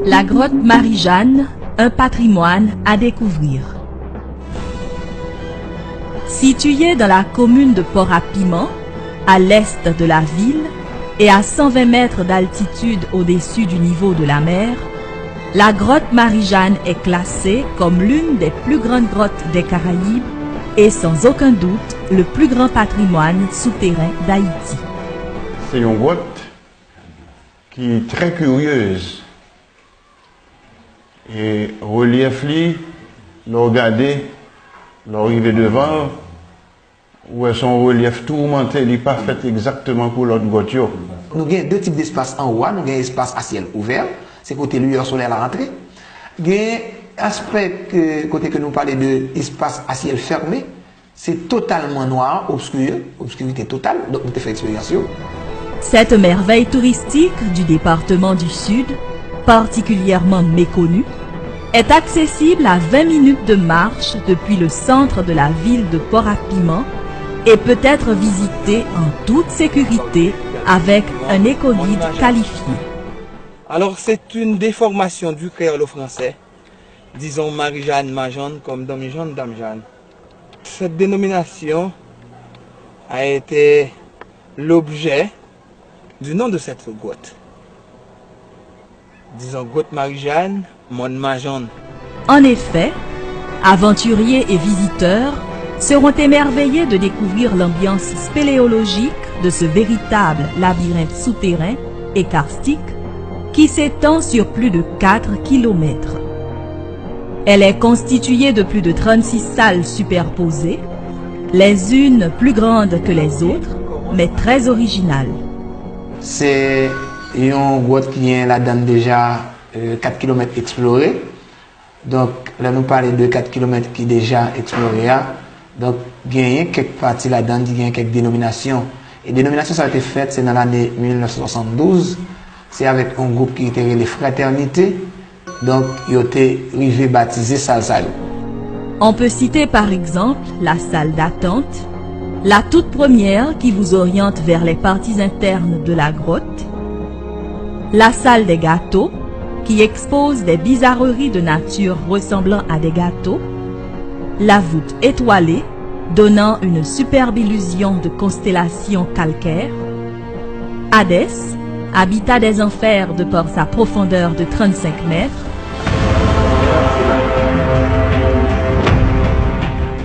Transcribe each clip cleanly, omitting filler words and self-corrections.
La grotte Marie-Jeanne, un patrimoine à découvrir. Située dans la commune de Port-à-Piment, à l'est de la ville et à 120 mètres d'altitude au-dessus du niveau de la mer, la grotte Marie-Jeanne est classée comme l'une des plus grandes grottes des Caraïbes et sans aucun doute le plus grand patrimoine souterrain d'Haïti. C'est une grotte qui est très curieuse. Et relief li, nous regardez, nous arrivons devant, où est son relief tourmenté, il n'est pas fait exactement pour l'autre grotte. Nous avons deux types d'espace en haut, nous avons un espace à ciel ouvert, c'est côté lueur solaire à la rentrée. Nous avons un aspect côté que nous parlons d'espace à ciel fermé, c'est totalement noir, obscurité totale, donc nous avons fait l'expérience. Cette merveille touristique du département du Sud, particulièrement méconnue, est accessible à 20 minutes de marche depuis le centre de la ville de Port-à-Piment et peut être visitée en toute sécurité avec un éco-guide qualifié. Alors c'est une déformation du créole français, disons Marie-Jeanne, Majeanne comme Dame-Jeanne, Dame-Jeanne. Cette dénomination a été l'objet du nom de cette grotte. Disons grotte Marie-Jeanne, Monde Majeanne. En effet, aventuriers et visiteurs seront émerveillés de découvrir l'ambiance spéléologique de ce véritable labyrinthe souterrain et karstique qui s'étend sur plus de 4 kilomètres. Elle est constituée de plus de 36 salles superposées, les unes plus grandes que les autres, mais très originales. C'est une grotte qui est là-dedans déjà 4 km explorés. Donc là nous parlons de 4 km qui est déjà exploré. Donc il y a quelques parties là-dedans, il y a quelques dénominations. Et dénomination ça a été faite, c'est dans l'année 1972. C'est avec un groupe qui était les Fraternités. Donc il a été arrivé baptisé salle. On peut citer par exemple la salle d'attente, la toute première qui vous oriente vers les parties internes de la grotte, la salle des gâteaux, qui expose des bizarreries de nature ressemblant à des gâteaux, la voûte étoilée, donnant une superbe illusion de constellation calcaire, Hadès, habitat des enfers de par sa profondeur de 35 mètres,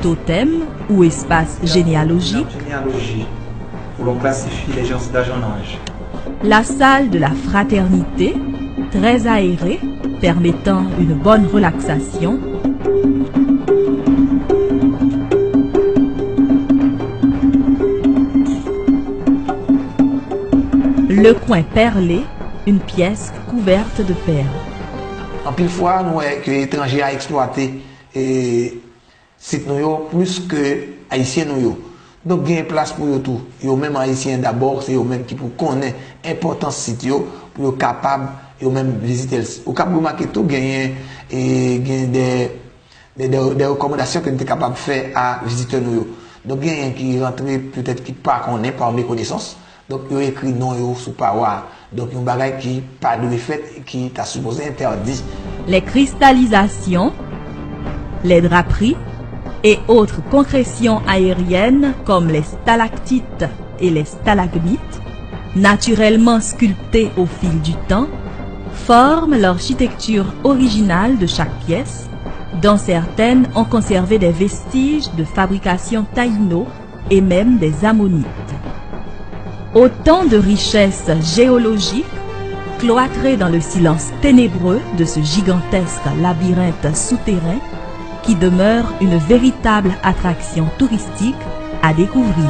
Totem ou espace généalogique, où l'on classifie les gens d'âge en âge. La salle de la fraternité, très aérée, permettant une bonne relaxation. Le coin perlé, une pièce couverte de perles. En pile fois, nous que les étrangers à exploiter et c'est nous plus que haïtiens nous. Donc il y a une place pour eux tout. Yo même haïtiens d'abord, c'est eux même qui pour connaître l'importance site pour être capable et même visiter. Au cap de marquer tout gagner et des recommandations que nous sommes capables de faire à visiteurs nous. Donc il y a qui rentre peut-être qui pas connaît par méconnaissance. Donc il écrit non yo sous paroi. Donc un bagage qui pas de fait qui t'a supposé interdit. Les cristallisations, les draperies et autres concrétions aériennes comme les stalactites et les stalagmites, naturellement sculptées au fil du temps, forment l'architecture originale de chaque pièce, dont certaines ont conservé des vestiges de fabrication taïno et même des ammonites. Autant de richesses géologiques cloîtrées dans le silence ténébreux de ce gigantesque labyrinthe souterrain qui demeure une véritable attraction touristique à découvrir.